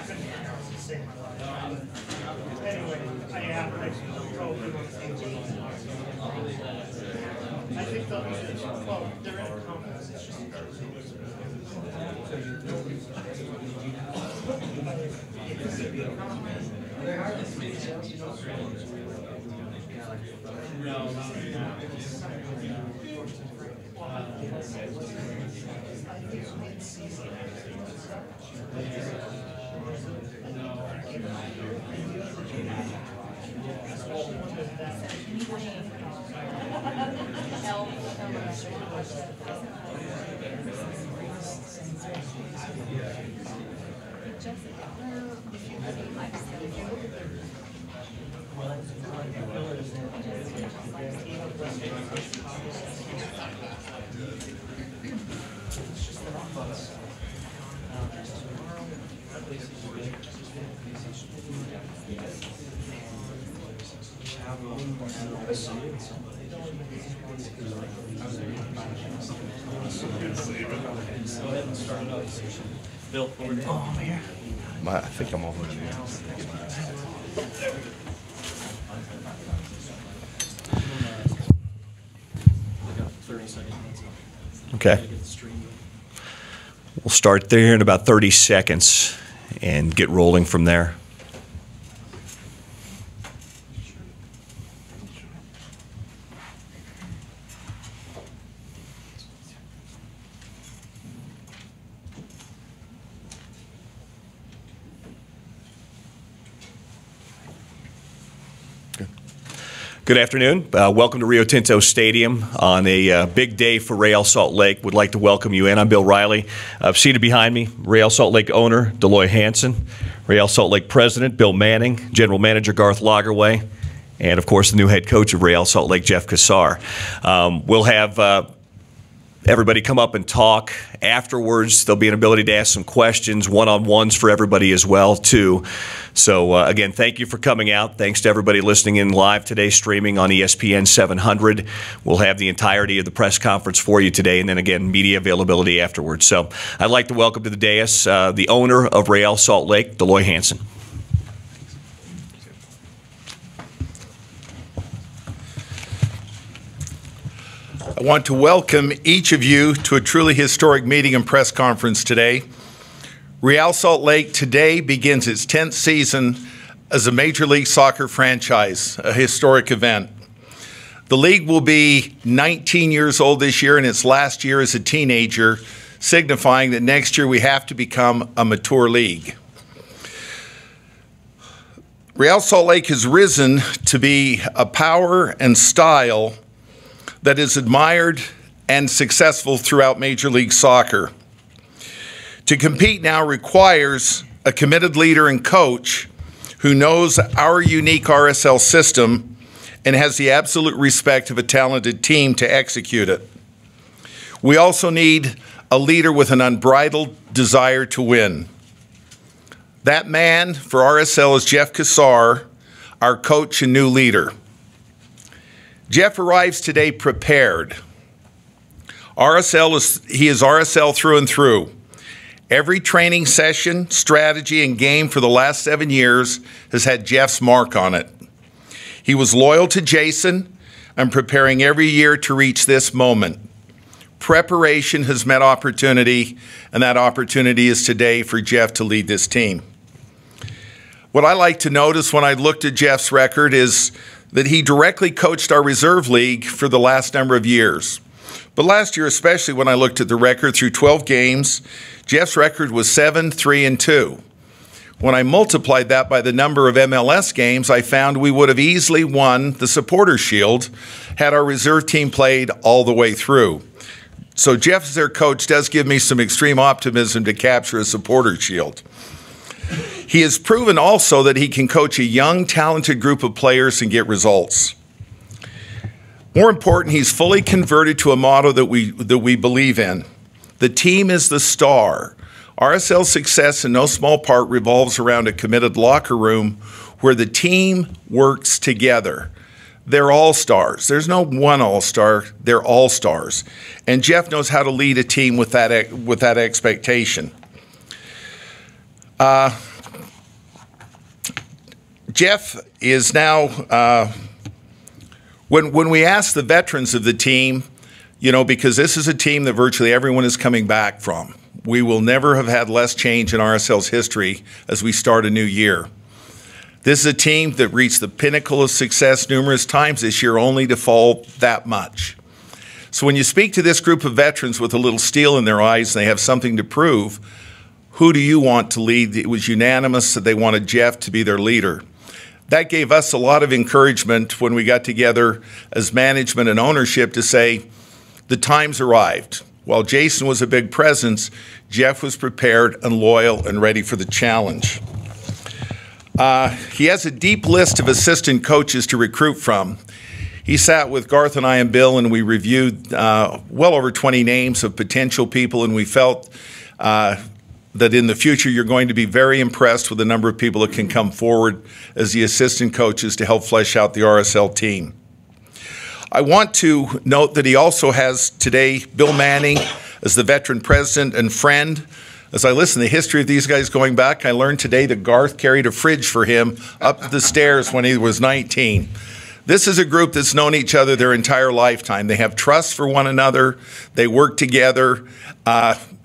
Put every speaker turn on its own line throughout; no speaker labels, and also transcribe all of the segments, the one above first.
I think they'll be, well, they're in a conference, it's just Bill, oh, I'm here.
I think I'm over there. Okay. We'll start there in about 30 seconds and get rolling from there. Good afternoon. Welcome to Rio Tinto Stadium on a big day for Real Salt Lake. Would like to welcome you in. I'm Bill Riley. Seated behind me, Real Salt Lake owner Deloy Hansen, Real Salt Lake president Bill Manning, general manager Garth Lagerway, and of course the new head coach of Real Salt Lake, Jeff Cassar. We'll have everybody come up and talk. Afterwards, there'll be an ability to ask some questions, one-on-ones for everybody as well, too. So, again, thank you for coming out. Thanks to everybody listening in live today, streaming on ESPN 700. We'll have the entirety of the press conference for you today, and then, again, media availability afterwards. So I'd like to welcome to the dais the owner of Real Salt Lake, Deloy Hansen.
I want to welcome each of you to a truly historic meeting and press conference today. Real Salt Lake today begins its 10th season as a Major League Soccer franchise, a historic event. The league will be 19 years old this year in its last year as a teenager, signifying that next year we have to become a mature league. Real Salt Lake has risen to be a power and style that is admired and successful throughout Major League Soccer. To compete now requires a committed leader and coach who knows our unique RSL system and has the absolute respect of a talented team to execute it. We also need a leader with an unbridled desire to win. That man for RSL is Jeff Cassar, our coach and new leader. Jeff arrives today prepared. He is RSL through and through. Every training session, strategy, and game for the last 7 years has had Jeff's mark on it. He was loyal to Jason and preparing every year to reach this moment. Preparation has met opportunity, and that opportunity is today for Jeff to lead this team. What I like to notice when I looked at Jeff's record is that he directly coached our reserve league for the last number of years. But last year, especially when I looked at the record through 12 games, Jeff's record was 7-3-2. When I multiplied that by the number of MLS games, I found we would have easily won the Supporters' Shield had our reserve team played all the way through. So Jeff, as their coach, does give me some extreme optimism to capture a Supporters' Shield. He has proven also that he can coach a young, talented group of players and get results. More important, he's fully converted to a motto that we believe in. The team is the star. RSL's success in no small part revolves around a committed locker room where the team works together. They're all-stars. There's no one all-star. They're all-stars. And Jeff knows how to lead a team with that expectation. Jeff is now, when we ask the veterans of the team, you know, because this is a team that virtually everyone is coming back from. We will never have had less change in RSL's history as we start a new year. This is a team that reached the pinnacle of success numerous times this year, only to fall that much. So when you speak to this group of veterans with a little steel in their eyes and they have something to prove, who do you want to lead? It was unanimous that they wanted Jeff to be their leader. That gave us a lot of encouragement when we got together as management and ownership to say, the time's arrived. While Jason was a big presence, Jeff was prepared and loyal and ready for the challenge. He has a deep list of assistant coaches to recruit from. He sat with Garth and I and Bill, and we reviewed well over 20 names of potential people, and we felt that in the future you're going to be very impressed with the number of people that can come forward as the assistant coaches to help flesh out the RSL team. I want to note that he also has today Bill Manning as the veteran president and friend. As I listen to the history of these guys going back, I learned today that Garth carried a fridge for him up the stairs when he was 19. This is a group that's known each other their entire lifetime. They have trust for one another. They work together.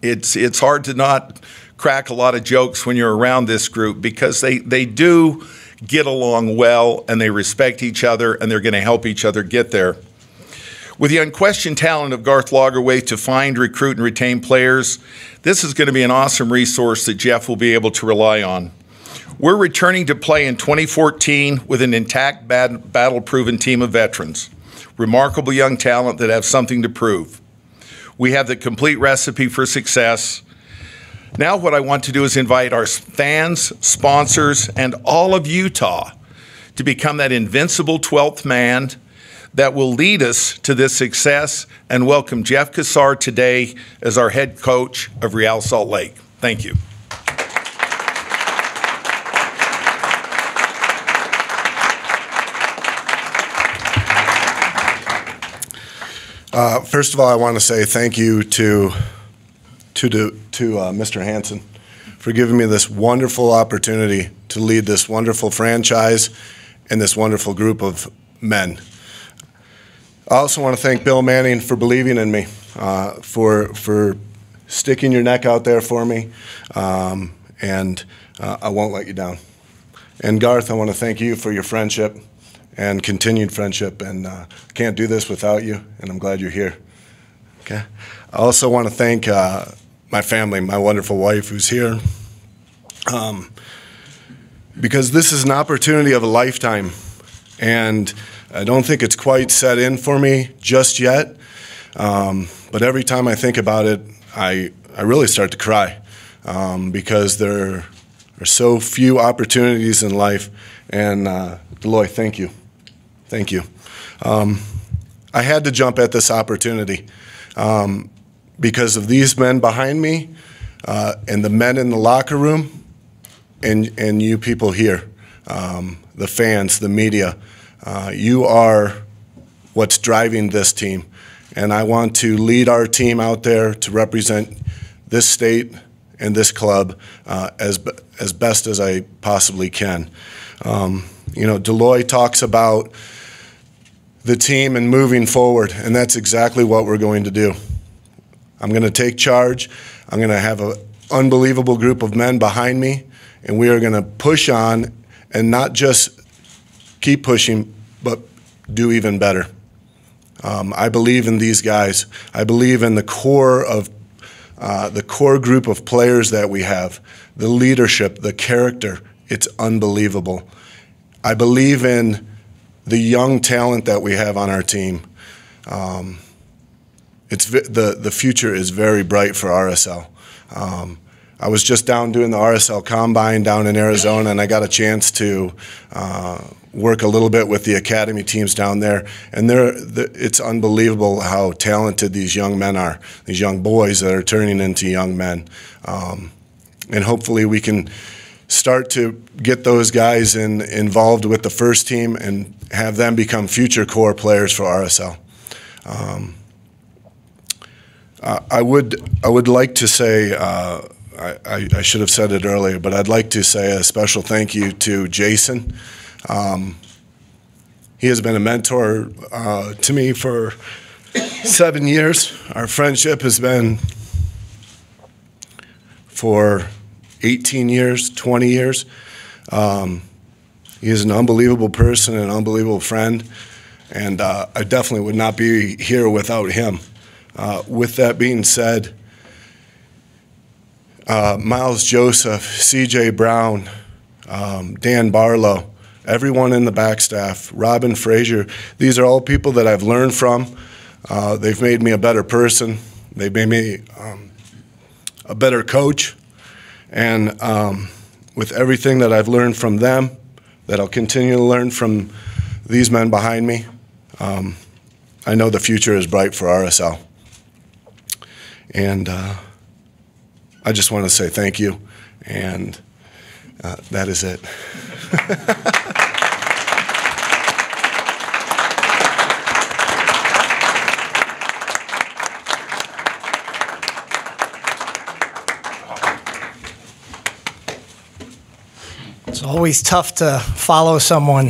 It's hard to not crack a lot of jokes when you're around this group because they do get along well, and they respect each other, and they're going to help each other get there. With the unquestioned talent of Garth Lagerwey to find, recruit, and retain players, this is going to be an awesome resource that Jeff will be able to rely on. We're returning to play in 2014 with an intact, battle-proven team of veterans, remarkable young talent that have something to prove. We have the complete recipe for success. Now what I want to do is invite our fans, sponsors, and all of Utah to become that invincible 12th man that will lead us to this success, and welcome Jeff Cassar today as our head coach of Real Salt Lake. Thank you.
First of all, I want to say thank you to Mr. Hansen for giving me this wonderful opportunity to lead this wonderful franchise and this wonderful group of men. I also want to thank Bill Manning for believing in me, for sticking your neck out there for me, and I won't let you down. And Garth, I want to thank you for your friendship and continued friendship, and can't do this without you, and I'm glad you're here. Okay. I also want to thank my family, my wonderful wife who's here, because this is an opportunity of a lifetime, and I don't think it's quite set in for me just yet, but every time I think about it, I really start to cry, because there are so few opportunities in life, and Deloy, thank you. Thank you. I had to jump at this opportunity because of these men behind me and the men in the locker room and you people here, the fans, the media. You are what's driving this team, and I want to lead our team out there to represent this state and this club as best as I possibly can. You know, Deloy talks about the team and moving forward, and that's exactly what we're going to do. I'm going to take charge. I'm going to have an unbelievable group of men behind me, and we are going to push on and not just keep pushing, but do even better. I believe in these guys. I believe in the core group of players that we have, the leadership, the character. It's unbelievable. I believe in the young talent that we have on our team. The future is very bright for RSL. I was just down doing the RSL Combine down in Arizona, and I got a chance to work a little bit with the academy teams down there, and it's unbelievable how talented these young men are, these young boys that are turning into young men. And hopefully we can start to get those guys involved with the first team and have them become future core players for RSL. I would like to say I should have said it earlier, but I'd like to say a special thank you to Jason. He has been a mentor to me for 7 years. Our friendship has been for 18 years, 20 years. He is an unbelievable person, an unbelievable friend, and I definitely would not be here without him. With that being said, Miles Joseph, C.J. Brown, Dan Barlow, everyone in the back staff, Robin Frazier, these are all people that I've learned from. They've made me a better person. They've made me a better coach. And with everything that I've learned from them, that I'll continue to learn from these men behind me, I know the future is bright for RSL. And I just want to say thank you, and that is it.
It's always tough to follow someone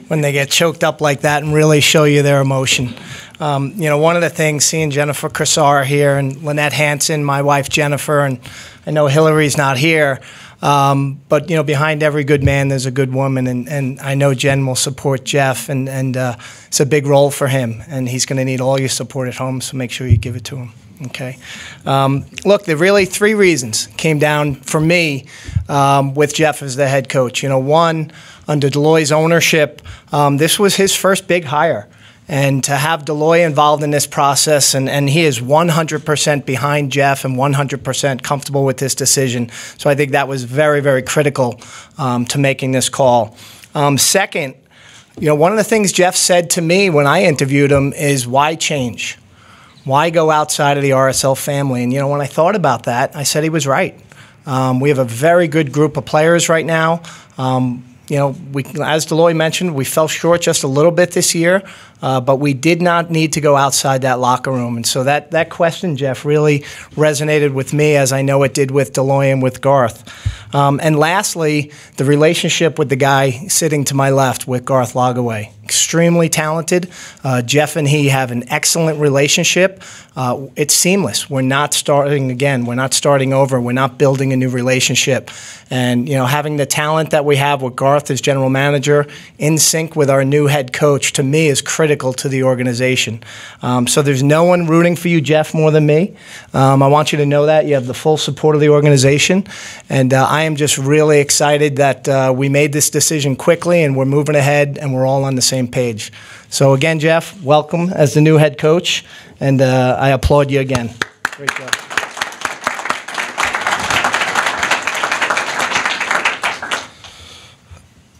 when they get choked up like that and really show you their emotion. You know, one of the things, seeing Jennifer Cassar here and Lynette Hansen, my wife Jennifer, and I know Hillary's not here, but, you know, behind every good man there's a good woman, and I know Jen will support Jeff, and it's a big role for him, and he's going to need all your support at home, so make sure you give it to him. Okay. Look, there are really three reasons came down for me with Jeff as the head coach. You know, one, under Deloy's ownership, this was his first big hire. And to have Deloy involved in this process, and he is 100% behind Jeff and 100% comfortable with this decision. So I think that was very, very critical to making this call. Second, you know, one of the things Jeff said to me when I interviewed him is, why change? Why go outside of the RSL family? And, you know, when I thought about that, I said he was right. We have a very good group of players right now. You know, as Deloy mentioned, we fell short just a little bit this year, but we did not need to go outside that locker room. And so that question, Jeff, really resonated with me, as I know it did with Deloy and with Garth. And lastly, the relationship with the guy sitting to my left, with Garth Lagerwey. Extremely talented. Jeff and he have an excellent relationship. It's seamless. We're not starting again. We're not starting over. We're not building a new relationship. And, you know, having the talent that we have with Garth as general manager in sync with our new head coach, to me, is critical to the organization. So there's no one rooting for you, Jeff, more than me. I want you to know that. You have the full support of the organization. And I am just really excited that we made this decision quickly, and we're moving ahead, and we're all on the same page. So again, Jeff, welcome as the new head coach, and I applaud you again. Great job.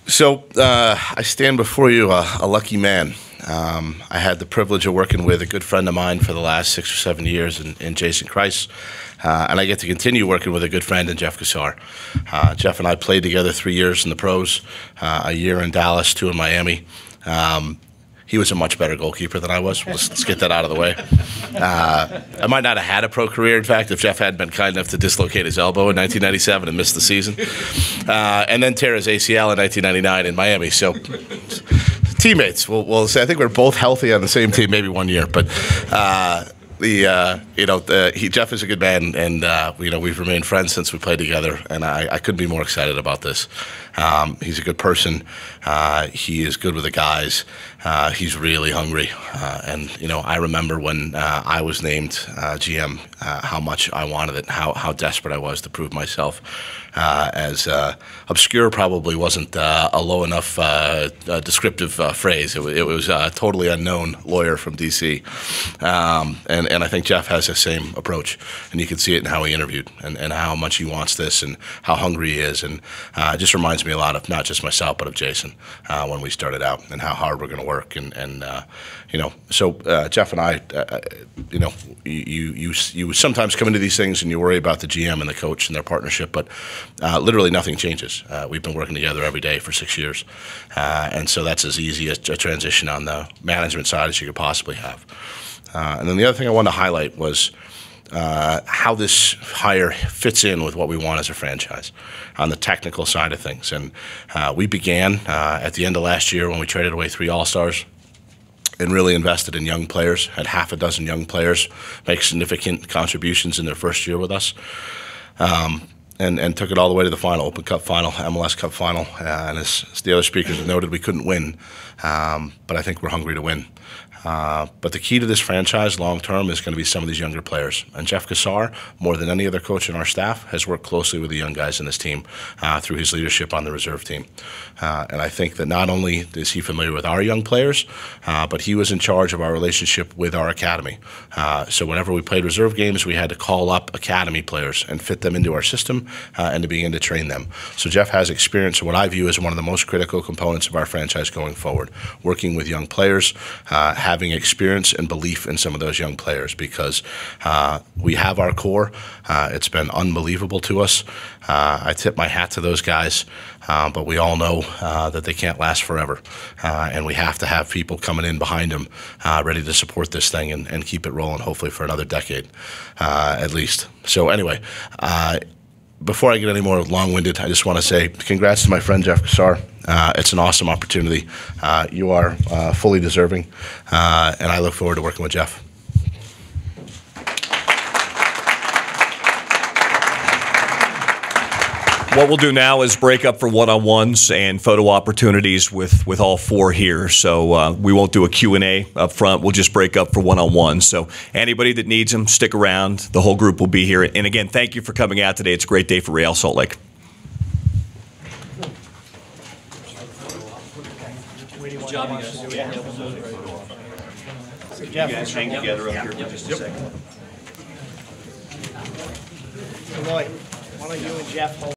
So I stand before you a lucky man. I had the privilege of working with a good friend of mine for the last 6 or 7 years in Jason Kreis, and I get to continue working with a good friend in Jeff Cassar. Jeff and I played together 3 years in the pros, a year in Dallas, 2 in Miami. He was a much better goalkeeper than I was. Let's get that out of the way. I might not have had a pro career, in fact, if Jeff hadn't been kind enough to dislocate his elbow in 1997 and miss the season. And then tear his ACL in 1999 in Miami. So teammates, we'll say, I think we're both healthy on the same team, maybe 1 year. But Jeff is a good man, and we've remained friends since we played together, and I couldn't be more excited about this. He's a good person. He is good with the guys. He's really hungry, and I remember when I was named GM, how much I wanted it, how desperate I was to prove myself. As obscure probably wasn't a low enough descriptive phrase. It was a totally unknown lawyer from D.C. And I think Jeff has the same approach, and you can see it in how he interviewed and how much he wants this and how hungry he is. And it just reminds me a lot of not just myself but of Jason when we started out, and how hard we're going to work. So Jeff and I, you sometimes come into these things and you worry about the GM and the coach and their partnership, but literally nothing changes. We've been working together every day for 6 years, and so that's as easy a transition on the management side as you could possibly have. And then the other thing I wanted to highlight was, how this hire fits in with what we want as a franchise on the technical side of things. And we began at the end of last year when we traded away 3 All-Stars and really invested in young players, had half a dozen young players make significant contributions in their first year with us, and took it all the way to the final, Open Cup final, MLS Cup final. And as the other speakers have noted, we couldn't win, but I think we're hungry to win. But the key to this franchise long-term is going to be some of these younger players. And Jeff Cassar, more than any other coach in our staff, has worked closely with the young guys in this team through his leadership on the reserve team. And I think that not only is he familiar with our young players, but he was in charge of our relationship with our academy. So whenever we played reserve games, we had to call up academy players and fit them into our system and to begin to train them. So Jeff has experience in what I view as one of the most critical components of our franchise going forward, working with young players, having experience and belief in some of those young players, because we have our core. It's been unbelievable to us. I tip my hat to those guys, but we all know that they can't last forever, and we have to have people coming in behind them ready to support this thing and keep it rolling, hopefully for another decade at least. So anyway, before I get any more long-winded, I just want to say congrats to my friend Jeff Cassar. It's an awesome opportunity. You are fully deserving, and I look forward to working with Jeff.
What we'll do now is break up for one-on-ones and photo opportunities with all 4 here. So we won't do a Q&A up front. We'll just break up for one-on-ones. So anybody that needs them, stick around. The whole group will be here. And again, thank you for coming out today. It's a great day for Real Salt Lake. Good job, you guys. You guys hang together up here for just a second.
Lloyd, why don't you and Jeff hold